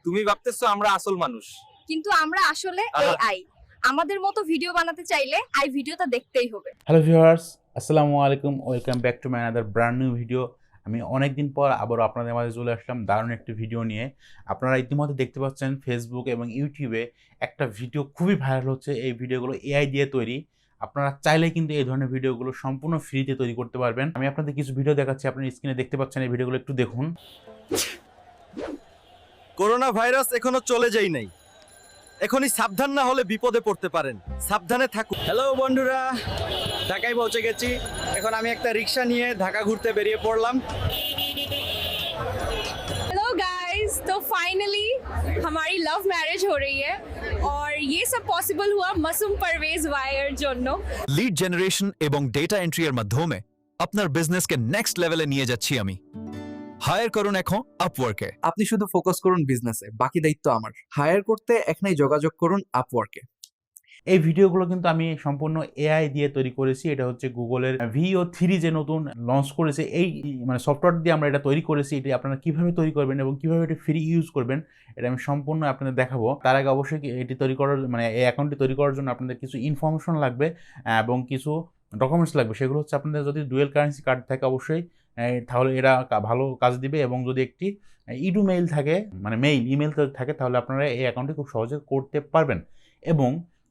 তুমি ভাবতেছো আমরা আসল মানুষ, কিন্তু আমরা আসলে এআই। আমাদের মতো ভিডিও বানাতে চাইলে আই ভিডিওটা দেখতেই হবে। হ্যালো ভিউয়ার্স, আসসালামু আলাইকুম। Welcome back to my another brand new video. আমি অনেকদিন পর আবারও আপনাদের মাঝে চলে আসলাম দারুণ একটি ভিডিও নিয়ে। আপনারা ইতিমধ্যে দেখতে পাচ্ছেন ফেসবুক এবং ইউটিউবে একটা ভিডিও খুবই ভাইরাল হচ্ছে। এই ভিডিওগুলো এআই দিয়ে তৈরি। আপনারা চাইলে কিন্তু এই ধরনের ভিডিওগুলো সম্পূর্ণ ফ্রিতে তৈরি করতে পারবেন। আমি আপনাদের কিছু ভিডিও দেখাচ্ছি, আপনার স্ক্রিনে দেখতে পাচ্ছেন। এই ভিডিওগুলো একটু দেখুন। করোনা ভাইরাস এখনো চলে যাই নাই, এখনই সাবধান না হলে বিপদে পড়তে পারেন। সাবধানে থাকুন। হ্যালো বন্ধুরা, ঢাকায় পৌঁছে গেছি। এখন আমি একটা রিক্সা নিয়ে ঢাকা ঘুরতে বেরিয়ে পড়লাম। हेलो गाइस, तो फाइनली हमारी लव मैरिज हो रही है और ये सब पॉसिबल हुआ মাসুম পারভেজ ভাইয়ের জন্য। লিড জেনারেশন এবং ডেটা এন্ট্রি এর মাধ্যমে আপনার বিজনেসকে নেক্সট লেভেলে নিয়ে যাচ্ছি আমি। হায়ার করুন এখন আপওয়ার্কে। আপনি শুধু ফোকাস করুন বিজনেসে, বাকি দায়িত্ব আমার। হায়ার করতে এখনই যোগাযোগ করুন আপওয়ার্কে। এই ভিডিওগুলো কিন্তু আমি সম্পূর্ণ এআই দিয়ে তৈরি করেছি। এটা হচ্ছে গুগলের VO3 যে নতুন লঞ্চ করেছে, এই মানে সফটওয়্যার দিয়ে আমরা এটা তৈরি করেছি। এটি আপনারা কিভাবে তৈরি করবেন এবং কিভাবে এটা ফ্রি ইউজ করবেন এটা আমি সম্পূর্ণ আপনাদের দেখাবো। তার আগে অবশ্যই এটি তৈরি করার মানে এই অ্যাকাউন্টটি তৈরি করার জন্য আপনাদের কিছু ইনফরমেশন লাগবে এবং কিছু ডকুমেন্টস লাগবে। সেগুলো হচ্ছে আপনাদের যদি ডুয়েল কারেন্সি কার্ড থাকে অবশ্যই, তাহলে এরা ভালো কাজ দিবে। এবং যদি একটি মেইল থাকে, মানে ইমেল থাকে, তাহলে আপনারা এই অ্যাকাউন্টটি খুব সহজে করতে পারবেন। এবং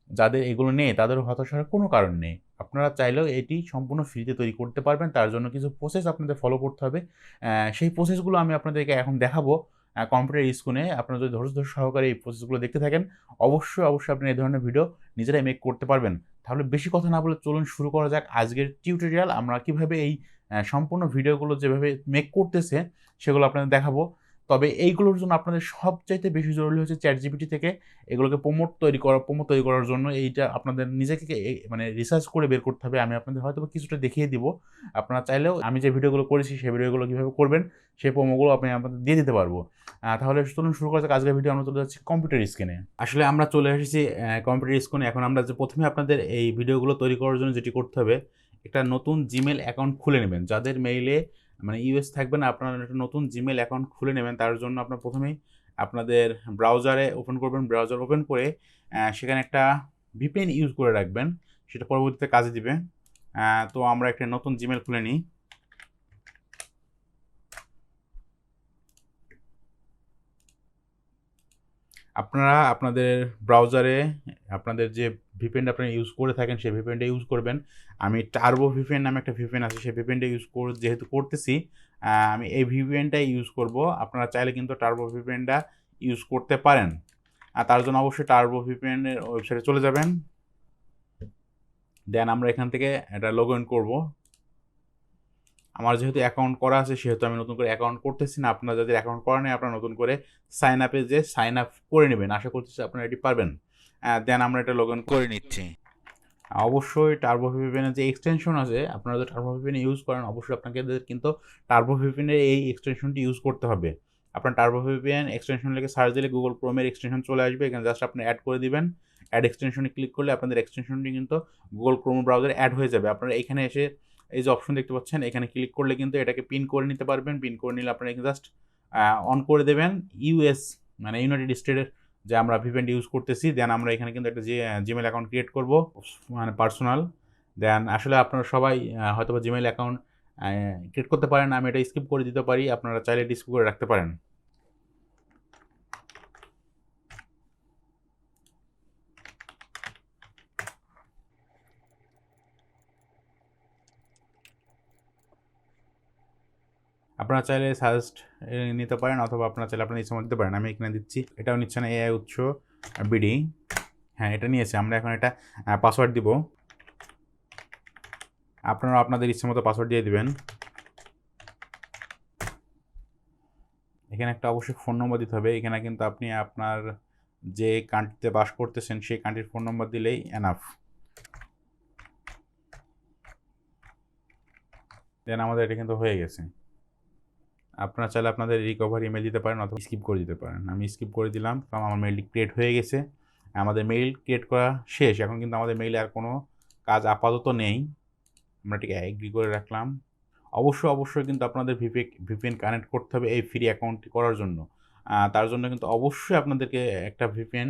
যাদের এগুলো নেই তাদের হতাশার কোনো কারণ নেই। আপনারা চাইলেও এটি সম্পূর্ণ ফ্রিতে তৈরি করতে পারবেন। তার জন্য কিছু প্রসেস আপনাদের ফলো করতে হবে। সেই প্রসেসগুলো আমি আপনাদেরকে এখন দেখাবো কম্পিউটার স্ক্রিনে। আপনারা যদি ধৈর্য সহকারে এই প্রসেসগুলো দেখতে থাকেন, অবশ্যই আপনি এই ধরনের ভিডিও নিজেরাই মেক করতে পারবেন। তাহলে বেশি কথা না বলে চলুন শুরু করা যাক আজকের টিউটোরিয়াল। আমরা কিভাবে এই সম্পূর্ণ ভিডিওগুলো যেভাবে মেক করতেছে সেগুলো আপনাদের দেখাবো। তবে এইগুলোর জন্য আপনাদের সবচাইতে বেশি জরুরি হচ্ছে ChatGPT থেকে এগুলোকে প্রমোট তৈরি করার জন্য এইটা আপনাদের নিজেকে মানে রিসার্চ করে বের করতে হবে। আমি আপনাদের হয়তো কিছুটা দেখিয়ে দিব। আপনারা চাইলেও আমি যে ভিডিওগুলো করেছি সেই ভিডিওগুলো কীভাবে করবেন সেই প্রোমোগুলো আমি আপনাদের দিয়ে দিতে পারবো। তাহলে চলুন শুরু করা যাক আজকের ভিডিও। আমরা চলে যাচ্ছি কম্পিউটার স্ক্রিনে। আসলে আমরা চলে এসেছি কম্পিউটার স্ক্রিনে। এখন আমরা যে প্রথমে আপনাদের এই ভিডিওগুলো তৈরি করার জন্য যেটি করতে হবে, একটা নতুন জিমেল অ্যাকাউন্ট খুলে নেবেন। যাদের মেইলে মানে ইউএস থাকবে না, আপনারা একটা নতুন জিমেল অ্যাকাউন্ট খুলে নেবেন। তার জন্য আপনার প্রথমেই আপনাদের ব্রাউজারে ওপেন করবেন। ব্রাউজার ওপেন করে সেখানে একটা VPN ইউজ করে রাখবেন, সেটা পরবর্তীতে কাজে দিবে। তো আমরা একটা নতুন জিমেল খুলে নিই। আপনারা আপনাদের ব্রাউজারে আপনাদের যে VPN আপনারা ইউজ করে থাকেন সেই VPNটা ইউজ করবেন। আমি টার্বো VPN নামে একটা VPN আছে, সেই VPNটা ইউজ যেহেতু করতেছি আমি এই VPNটাই ইউজ করব। আপনারা চাইলে কিন্তু টার্বো VPNটা ইউজ করতে পারেন। আর তার জন্য অবশ্যই টার্বো VPN এর ওয়েবসাইটে চলে যাবেন। দেন আমরা এখান থেকে এটা লগ ইন করবো। আমার যেহেতু অ্যাকাউন্ট করা আছে সেহেতু আমি নতুন করে অ্যাকাউন্ট করতেছি না। আপনারা যাদের অ্যাকাউন্ট করা নেই আপনারা নতুন করে সাইন আপ করে নেবেন। আশা করতেছি আপনারা এটি পারবেন। দেন আমরা এটা লগ ইন করে নিচ্ছি। অবশ্যই টার্বো VPN এর যে এক্সটেনশন আছে, আপনারা যদি টার্বো VPN ইউজ করেন অবশ্যই আপনাকে কিন্তু টার্বো VPN এর এই এক্সটেনশনটি ইউজ করতে হবে। আপনার টার্বো VPN এক্সটেনশন লিখে সার্চ দিলে গুগল ক্রোমের এক্সটেনশন চলে আসবে। এখানে জাস্ট আপনি অ্যাড করে দিবেন। অ্যাড এক্সটেনশনে ক্লিক করলে আপনাদের এক্সটেনশনটি কিন্তু গুগল ক্রোম ব্রাউজারে অ্যাড হয়ে যাবে। আপনারা এখানে এসে এই যে অপশন দেখতে পাচ্ছেন, এখানে ক্লিক করলে কিন্তু এটাকে পিন করে নিতে পারবেন। পিন করে নিলে আপনারা এখানে জাস্ট অন করে দেবেন US মানে ইউনাইটেড স্টেটের যে আমরা VPN ইউজ করতেছি। দেন আমরা এখানে কিন্তু একটা জিমেল অ্যাকাউন্ট ক্রিয়েট করব, মানে পার্সোনাল। দেন আসলে আপনারা সবাই হয়তো বা জিমেল অ্যাকাউন্ট ক্রিয়েট করতে পারেন। আমি এটা স্কিপ করে দিতে পারি, আপনারা চাইলে স্কিপ করে রাখতে পারেন। আপনারা চাইলে সাজেস্ট নিতে পারেন অথবা আপনারা চাইলে আপনার ইচ্ছা মতো দিতে পারেন। আমি এখানে দিচ্ছি, এটাও নিচ্ছে না AI উৎস BD। হ্যাঁ, এটা নিয়েছে। আমরা এখন এটা পাসওয়ার্ড দিব। আপনারা আপনাদের ইচ্ছা মতো পাসওয়ার্ড দিয়ে দিবেন। এখানে একটা অবশ্যই ফোন নম্বর দিতে হবে। এখানে কিন্তু আপনি আপনার যে কান্ট্রিতে বাস করতেছেন সেই কান্ট্রির ফোন নম্বর দিলেই এনাফ। দেন আমাদের এটা কিন্তু হয়ে গেছে। আপনারা চাইলে আপনাদের রিকভারি ইমেল দিতে পারেন অথবা স্কিপ করে দিতে পারেন। আমি স্কিপ করে দিলাম, কারণ আমার মেইলটি ক্রিয়েট হয়ে গেছে। আমাদের মেইল ক্রিয়েট করা শেষ। এখন কিন্তু আমাদের মেইলে আর কোনো কাজ আপাতত নেই। আমরা এটিকে এগ্রি করে রাখলাম। অবশ্যই কিন্তু আপনাদের VPN কানেক্ট করতে হবে এই ফ্রি অ্যাকাউন্টটি করার জন্য। তার জন্য কিন্তু অবশ্যই আপনাদেরকে একটা ভিপিএন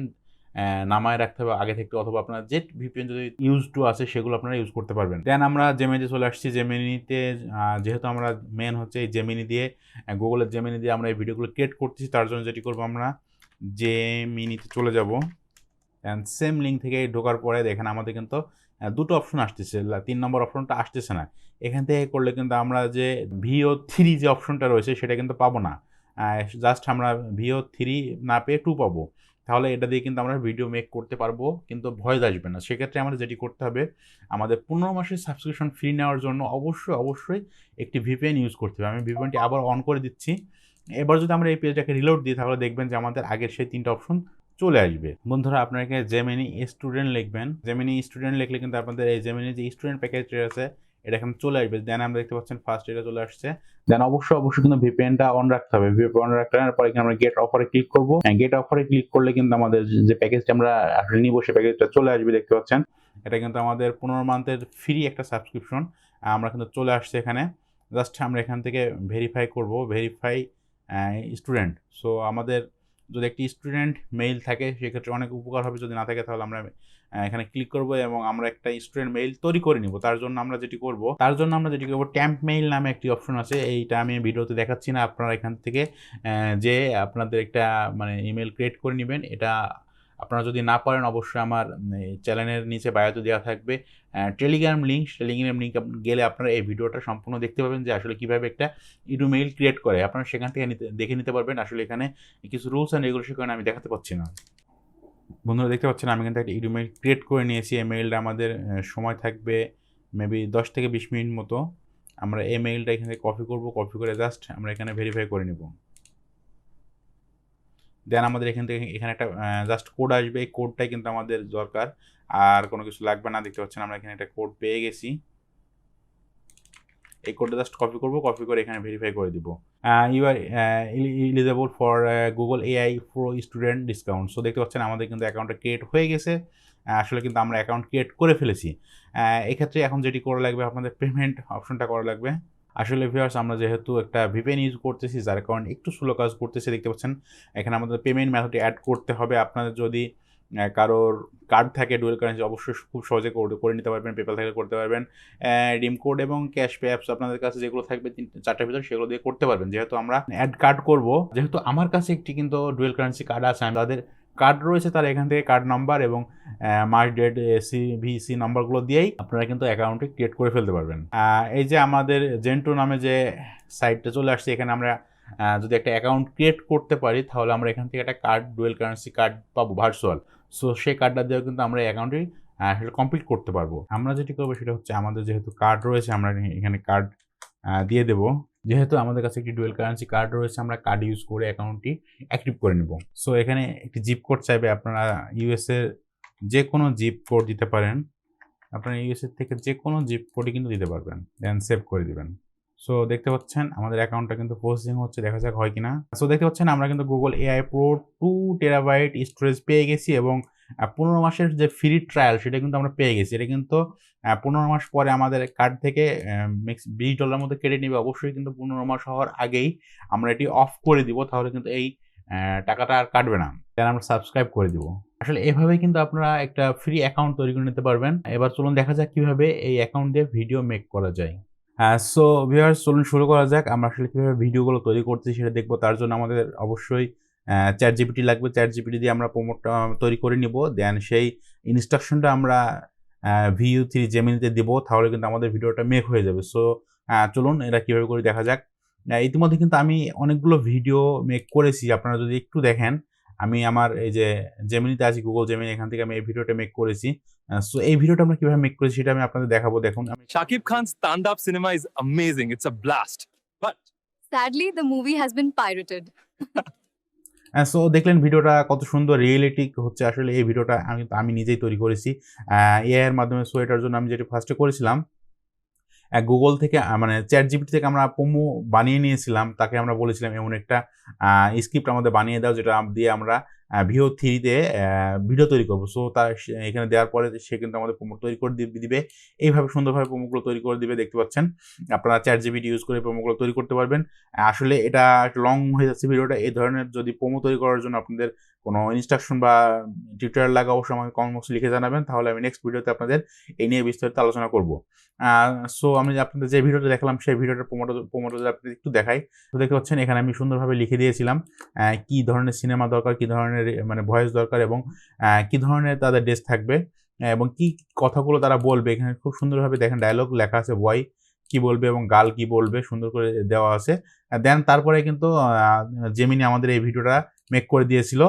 নামায় রাখতে হবে আগে থেকে, অথবা আপনার যে ভিপিএন যদি ইউজ টু আছে সেগুলো আপনারা ইউজ করতে পারবেন। দেন আমরা জেমিনিতে চলে আসছি। জেমিনিতে যেহেতু আমরা মেন হচ্ছে এই জেমিনি দিয়ে, গুগলের জেমিনি দিয়ে আমরা এই ভিডিওগুলো ক্রিয়েট করতেছি, তার জন্য যেটি করবো আমরা জেমিনিতে চলে যাব। অ্যান্ড সেম লিঙ্ক থেকে ঢোকার পরে দেখেন আমাদের কিন্তু দুটো অপশন আসতেছে, 3 নম্বর অপশনটা আসতেছে না। এখান থেকে করলে কিন্তু আমরা যে VO3 যে অপশনটা রয়েছে সেটা কিন্তু পাবো না, জাস্ট আমরা VO3 না পেয়ে 2 পাবো। তাহলে এটা দিয়ে কিন্তু আমরা ভিডিও মেক করতে পারবো, কিন্তু ভয়েস আসবে না। সেক্ষেত্রে আমাদের যেটি করতে হবে, আমাদের 15 মাসের সাবস্ক্রিপশন ফ্রি নেওয়ার জন্য অবশ্যই একটি VPN ইউজ করতে হবে। আমি VPNটি আবার অন করে দিচ্ছি। এবার যদি আমরা এই পেজটাকে রিলোড দিই তাহলে দেখবেন যে আমাদের আগের সেই 3টা অপশন চলে আসবে। বন্ধুরা আপনাকে জেমিনি স্টুডেন্ট লিখবেন। জেমিনি স্টুডেন্ট লিখলে কিন্তু আপনাদের এই জেমিনি যে স্টুডেন্ট প্যাকেজটা আছে এটা এখানে চলে আসবে। দেন আমরা দেখতে পাচ্ছেন ফার্স্ট এটা চলে আসছে। দেন অবশ্যই কিন্তু ভিপিএনটা অন রাখতে হবে। ভিপিএন অন রাখার পরে আমরা গেট অফারে ক্লিক করব। গেট অফারে ক্লিক করলে কিন্তু আমাদের যে প্যাকেজটা আমরা আসলে নিব সেই প্যাকেজটা চলে আসবে। দেখতে পাচ্ছেন এটা কিন্তু আমাদের 15 মান্থের ফ্রি একটা সাবস্ক্রিপশন আমরা কিন্তু চলে আসছে এখানে। জাস্ট আমরা এখান থেকে ভেরিফাই করব, ভেরিফাই স্টুডেন্ট। সো আমাদের যদি একটি স্টুডেন্ট মেইল থাকে সেক্ষেত্রে অনেক উপকার হবে, যদি না থাকে তাহলে আমরা এখানে ক্লিক করব এবং আমরা একটা স্টুডেন্ট মেইল তৈরি করে নিব। তার জন্য আমরা যেটি করব ট্যাম্প মেইল নামে একটি অপশন আছে। এইটা আমি ভিডিওতে দেখাচ্ছি না, আপনারা এখান থেকে যে আপনাদের একটা মানে ইমেল ক্রিয়েট করে নেবেন। এটা আপনারা যদি না পারেন অবশ্যই আমার চ্যানেলের নিচে বায়োতে দেওয়া থাকবে টেলিগ্রাম লিঙ্ক গেলে আপনারা এই ভিডিওটা সম্পূর্ণ দেখতে পাবেন যে আসলে কীভাবে একটা ইমেইল ক্রিয়েট করে। আপনারা সেখান থেকে দেখে নিতে পারবেন। আসলে এখানে কিছু রুলস অ্যান্ড রেগুলেশন কারণে আমি দেখাতে পাচ্ছি না। বন্ধুরা দেখতে পাচ্ছেন আমি কিন্তু একটা ইমেইল ক্রিয়েট করে নিয়েছি। এই মেইলটা আমাদের সময় থাকবে মেবি 10 থেকে 20 মিনিট মতো। আমরা এই মেইলটা এখানে কপি করব, কপি করে জাস্ট আমরা এখানে ভেরিফাই করে নেব। দেন আমাদের এখান থেকে এখানে একটা জাস্ট কোড আসবে। এই কোডটাই কিন্তু আমাদের দরকার, আর কোনো কিছু লাগবে না। দেখতে পাচ্ছেন আমরা এখানে একটা কোড পেয়ে গেছি। এই কোডটা জাস্ট কপি করব, কপি করে এখানে ভেরিফাই করে দিব। You are eligible for Google AI pro student discount. So দেখতে পাচ্ছেন আমাদের কিন্তু অ্যাকাউন্টটা ক্রিয়েট হয়ে গেছে। আসলে কিন্তু আমরা অ্যাকাউন্ট ক্রিয়েট করে ফেলেছি। এক্ষেত্রে এখন যেটি করা লাগবে, আপনাদের পেমেন্ট অপশনটা করা লাগবে। আসলে ভিউয়ার্স আমরা যেহেতু একটা VPN ইউজ করতেছি যার কারণে একটু স্লো কাজ করতেছে। দেখতে পাচ্ছেন এখানে আমাদের পেমেন্ট মেথড অ্যাড করতে হবে। আপনাদের যদি কারোর কার্ড থাকে ডুয়েল কারেন্সি অবশ্যই খুব সহজে করে নিতে পারবেন। পেপ্যাল থেকে করতে পারবেন। রিডিম কোড এবং ক্যাশ পে অ্যাপস আপনাদের কাছে যেগুলো থাকবে 4টার ভিতরে সেগুলো দিয়ে করতে পারবেন। যেহেতু আমরা অ্যাড কার্ড করব, যেহেতু আমার কাছে একটি কিন্তু ডুয়েল কারেন্সি কার্ড আছে, তাদের কার্ড রয়েছে, তারা এখান থেকে কার্ড নাম্বার এবং মাস ডেট CVC নাম্বারগুলো দিয়েই আপনারা কিন্তু অ্যাকাউন্টে ক্রিয়েট করে ফেলতে পারবেন। এই যে আমাদের জেন্টো নামে যে সাইটটা চলে আসছে, এখানে আমরা যদি একটা অ্যাকাউন্ট ক্রিয়েট করতে পারি তাহলে আমরা এখান থেকে একটা কার্ড ডুয়েল কারেন্সি কার্ড পাবো ভার্চুয়াল। সো সেই কার্ডটা দিয়েও কিন্তু আমরা অ্যাকাউন্টে সেটা কমপ্লিট করতে পারবো। আমরা যেটি করবো সেটা হচ্ছে আমাদের যেহেতু কার্ড রয়েছে আমরা এখানে কার্ড দিয়ে দেবো। যেহেতু আমাদের কাছে একটি ডুয়েল কারেন্সি কার্ড রয়েছে আমরা কার্ড ইউজ করে অ্যাকাউন্টটি অ্যাক্টিভ করে নেব। সো এখানে একটি জিপ কোড চাইবে, আপনারা ইউএসএর যে কোনো জিপ কোড দিতে পারেন। আপনারা ইউএসএর থেকে যে কোনো জিপ কোডই কিন্তু দিতে পারবেন। দেন সেভ করে দিবেন। সো দেখতে পাচ্ছেন আমাদের অ্যাকাউন্টটা কিন্তু প্রসেসিং হচ্ছে, দেখা যাক হয় কিনা। সো দেখতে পাচ্ছেন আমরা কিন্তু Google AI pro 2 terabyte storage পেয়ে গেছি এবং 15 মাসের যে ফ্রি ট্রায়াল সেটা কিন্তু আমরা পেয়ে গেছি। এটা কিন্তু 15 মাস পরে আমাদের কার্ড থেকে $20 মতো কেটে নেবে। অবশ্যই কিন্তু 15 মাস হওয়ার আগেই আমরা এটি অফ করে দিব, তাহলে কিন্তু এই টাকাটা আর কাটবে না। দেন আমরা সাবস্ক্রাইব করে দিব। আসলে এভাবেই কিন্তু আপনারা একটা ফ্রি অ্যাকাউন্ট তৈরি করে নিতে পারবেন। এবার চলুন দেখা যাক কিভাবে এই অ্যাকাউন্ট দিয়ে ভিডিও মেক করা যায়। সো ভিউয়ার্স চলুন শুরু করা যাক। আমরা আসলে কীভাবে ভিডিওগুলো তৈরি করছি সেটা দেখবো। তার জন্য আমাদের অবশ্যই ChatGPT লাগবে। ChatGPT দিয়ে আমরা প্রোমোটটা তৈরি করে নিব। দেন সেই ইনস্ট্রাকশনটা আমরা VO3 জেমিনিতে দিব, তাহলে কিন্তু আমাদের ভিডিওটা মেক হয়ে যাবে। সো চলুন এটা কীভাবে করে দেখা যাক। ইতিমধ্যে কিন্তু আমি অনেকগুলো ভিডিও মেক করেছি, আপনারা যদি একটু দেখেন। আমি আমার এই যে জেমিনিতে আছি, গুগল জেমিনি, এখান থেকে আমি এই ভিডিওটা মেক করেছি। সো এই ভিডিওটা আমরা কিভাবে মেক করেছি সেটা আমি আপনাদের দেখাবো। দেখুন, Shakib Khan's stand-up cinema is amazing. It's a blast. But Sadly, the movie has been pirated. So দেখলেন ভিডিওটা কত সুন্দর রিয়েলিটিক হচ্ছে। আসলে এই ভিডিওটা আমি নিজেই তৈরি করেছি AI এর মাধ্যমে। সো এটার জন্য আমি যেটা ফার্স্টে করেছিলাম, গুগল থেকে মানে ChatGPT থেকে আমরা প্রোমো বানিয়ে নিয়েছিলাম। তাকে আমরা বলেছিলাম এমন একটা স্ক্রিপ্ট আমাদের বানিয়ে দাও যেটা দিয়ে আমরা ভিও থ্রিতে ভিডিও তৈরি করবো। সো তার এখানে দেওয়ার পরে সে কিন্তু আমাদের প্রোমো তৈরি করে দিবে, এইভাবে সুন্দরভাবে প্রোমোগুলো তৈরি করে দিবে। দেখতে পাচ্ছেন আপনারা ChatGPT ইউজ করে প্রোমোগুলো তৈরি করতে পারবেন। আসলে এটা একটু লং হয়ে যাচ্ছে ভিডিওটা। এই ধরনের যদি প্রোমো তৈরি করার জন্য আপনাদের কোনো ইনস্ট্রাকশন বা টিউটোরিয়াল লাগে অবশ্যই আমাকে কমেন্ট বক্সে লিখে জানাবেন, তাহলে আমি নেক্সট ভিডিওতে আপনাদের এই নিয়ে বিস্তারিত আলোচনা করব। সো আমি আপনাদের যে ভিডিওটা দেখালাম সেই ভিডিওটার প্রোমোটা যদি আপনাদের একটু দেখাই, তো দেখতে পাচ্ছেন এখানে আমি সুন্দরভাবে লিখে দিয়েছিলাম কি ধরনের সিনেমা দরকার, কি ধরনের মানে ভয়েস দরকার এবং কি ধরনের তাদের ড্রেস থাকবে এবং কি কথাগুলো তারা বলবে। এখানে খুব সুন্দরভাবে দেখেন ডায়লগ লেখা আছে, বয় কি বলবে এবং গার্ল কি বলবে সুন্দর করে দেওয়া আছে। দেন তারপরে কিন্তু জেমিনি আমাদের এই ভিডিওটা মেক করে দিয়েছিল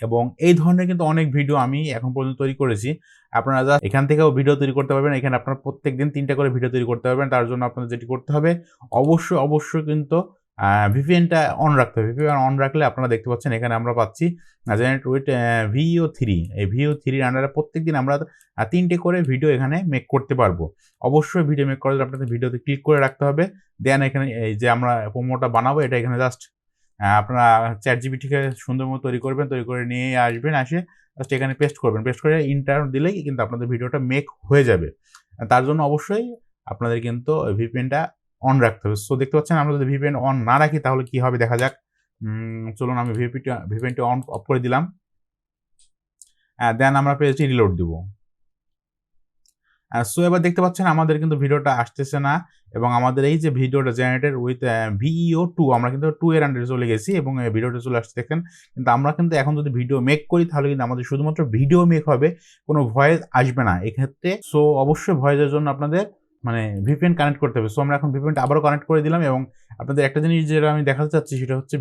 এবং এই ধরনের কিন্তু অনেক ভিডিও আমি এখন পর্যন্ত তৈরি করেছি। আপনারা যা এখান থেকেও ভিডিও তৈরি করতে পারবেন। এখানে আপনারা প্রত্যেক দিন 3টা করে ভিডিও তৈরি করতে পারবেন। তার জন্য আপনাদের যেটি করতে হবে অবশ্যই কিন্তু ভিপিএনটা অন রাখতে হবে। ভিপিএন অন রাখলে আপনারা দেখতে পাচ্ছেন এখানে আমরা পাচ্ছি জেনারেট উইথ VEO3। এই VEO3 আন্ডারে প্রত্যেকদিন আমরা 3টে করে ভিডিও এখানে মেক করতে পারবো। অবশ্যই ভিডিও মেক করার জন্য আপনাদের ভিডিওতে ক্লিক করে রাখতে হবে। দেন এখানে এই যে আমরা প্রোমোটা বানাবো এটা এখানে জাস্ট আপনারা ChatGPT-কে সুন্দর মতো তৈরি করবেন, তৈরি করে নিয়ে আসবেন, আসে জাস্ট এখানে পেস্ট করবেন, পেস্ট করে ইন্টার দিলেই কিন্তু আপনাদের ভিডিওটা মেক হয়ে যাবে। তার জন্য অবশ্যই আপনাদের কিন্তু ভিপিএনটা অন রাখতে হবে। সো দেখতে পাচ্ছেন আমরা যদি ভিপিএন অন না রাখি তাহলে কি হবে দেখা যাক। চলুন আমি ভিপিএনটি অফ করে দিলাম। দেন আমরা পেজটি রিলোড দিব। সো এবার দেখতে পাচ্ছেন আমাদের কিন্তু ভিডিওটা আসতেছে না এবং আমাদের এই যে ভিডিওটা জেনারেটেড উইথ VEO2 আমরা কিন্তু 2 এর আন্ডারে চলে গেছি এবং ভিডিওটা চলে আসছে দেখেন। কিন্তু আমরা কিন্তু এখন যদি ভিডিও মেক করি তাহলে কিন্তু আমাদের শুধুমাত্র ভিডিও মেক হবে, কোনো ভয়েস আসবে না এক্ষেত্রে। সো অবশ্যই ভয়েসের জন্য আপনাদের মানে ভিপিএন কানেক্ট করতে হবে। সো আমরা এখন ভিপিএনটা আবারও কানেক্ট করে দিলাম এবং আপনাদের একটা জিনিস যেটা আমি দেখাতে চাচ্ছি সেটা হচ্ছে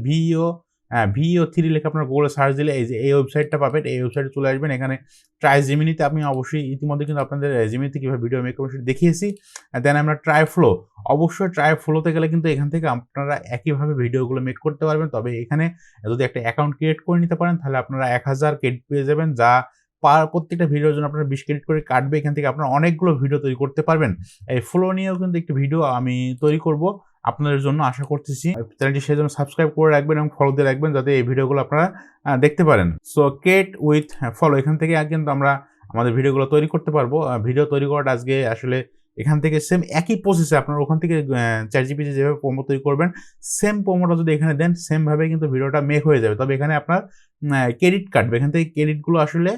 VEO3 লিখে আপনার গুগলে সার্চ দিলে এই যে এই ওয়েবসাইটটা পাবেন, এই ওয়েবসাইটে চলে আসবেন। এখানে ট্রাই জেমিনিতে আমি অবশ্যই ইতিমধ্যে কিন্তু আপনাদের জেমিনিতে কীভাবে ভিডিও মেক করবেন সেটা দেখিয়েছি। দেন আমরা ট্রাই ফ্লো, অবশ্যই ট্রাই ফ্লোতে গেলে কিন্তু এখান থেকে আপনারা একইভাবে ভিডিওগুলো মেক করতে পারবেন। তবে এখানে যদি একটা অ্যাকাউন্ট ক্রিয়েট করে নিতে পারেন তাহলে আপনারা 1000 ক্রেডিট পেয়ে যাবেন, যা প্রত্যেকটা ভিডিওর জন্য আপনারা 20 ক্রেডিট করে কাটবে। এখান থেকে আপনারা অনেকগুলো ভিডিও তৈরি করতে পারবেন। এই ফ্লো নিয়েও কিন্তু একটি ভিডিও আমি তৈরি করব আপনাদের জন্য, আশা করতেছি। চ্যানেলটি সেই জন্য সাবস্ক্রাইব করে রাখবেন এবং ফলো দিয়ে রাখবেন যাতে এই ভিডিওগুলো আপনারা দেখতে পারেন। সো ক্রিয়েট উইথ ফলো, এখান থেকে কিন্তু আমরা আমাদের ভিডিওগুলো তৈরি করতে পারবো। ভিডিও তৈরি করাটা আজকে আসলে এখান থেকে সেম একই প্রসেসে আপনারা ওখান থেকে ChatGPT যেভাবে প্রোমো তৈরি করবেন সেম প্রোমোটা যদি এখানে দেন সেমভাবে কিন্তু ভিডিওটা মেক হয়ে যাবে। তবে এখানে আপনার ক্রেডিট কাটবে, এখান থেকে ক্রেডিটগুলো আসলে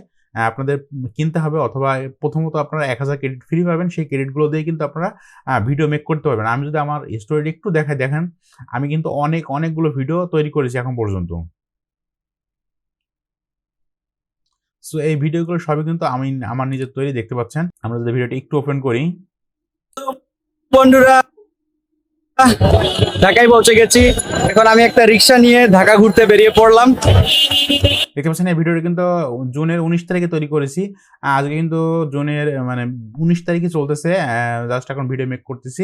আপনাদের কিনতে হবে, অথবা প্রথমত আপনারা 1000 ক্রেডিট ফ্রি পাবেন, সেই ক্রেডিটগুলো দিয়ে কিন্তু আপনারা ভিডিও মেক করতে পারবেন। আমি যদি আমার স্টোরিটা একটু দেখেন আমি কিন্তু অনেকগুলো ভিডিও তৈরি করেছি এখন পর্যন্ত। সো এই ভিডিওগুলো সবই কিন্তু আমি আমার নিজের তৈরি, দেখতে পাচ্ছেন। আমরা যদি ভিডিওটি একটু ওপেন করি, বন্ধুরা ঢাকায় পৌঁছে গেছি। এখন আমি একটা রিক্সা নিয়ে ঢাকা ঘুরতে বেরিয়ে পড়লাম। দেখতে পাচ্ছেন এই ভিডিওটি কিন্তু জুনের 19 তারিখে তৈরি করেছি। আজকে কিন্তু জুনের মানে 19 তারিখে চলতেছে, জাস্ট এখন ভিডিও মেক করতেছি।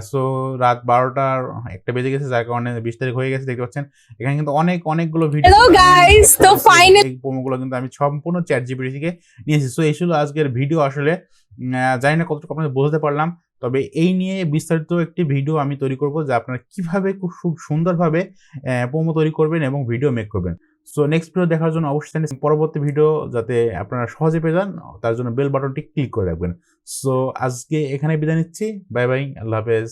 সো রাত 12টার একটা বেজে গেছে, যার কারণে 20 তারিখ হয়ে গেছে। দেখতে পাচ্ছেন এখানে কিন্তু অনেকগুলো ভিডিও। Hello guys, তো ফাইনালি এই প্রোমোগুলো কিন্তু আমি সম্পূর্ণ ChatGPT থেকে নিয়েছি। সো এই ছিল আজকের ভিডিও। আসলে জানি না কতটুকু আপনাদের বোঝাতে পারলাম, তবে এই নিয়ে বিস্তারিত একটি ভিডিও আমি তৈরি করব যে আপনারা কিভাবে খুব সুন্দরভাবে প্রোমো তৈরি করবেন এবং ভিডিও মেক করবেন। সো নেক্সট ভিডিও দেখার জন্য অবশ্যই পরবর্তী ভিডিও যাতে আপনারা সহজে পেয়ে যান তার জন্য বেল বাটনটি ক্লিক করে রাখবেন। সো আজকে এখানে বিদায় নিচ্ছি, বাই বাই, আল্লাহ হাফেজ।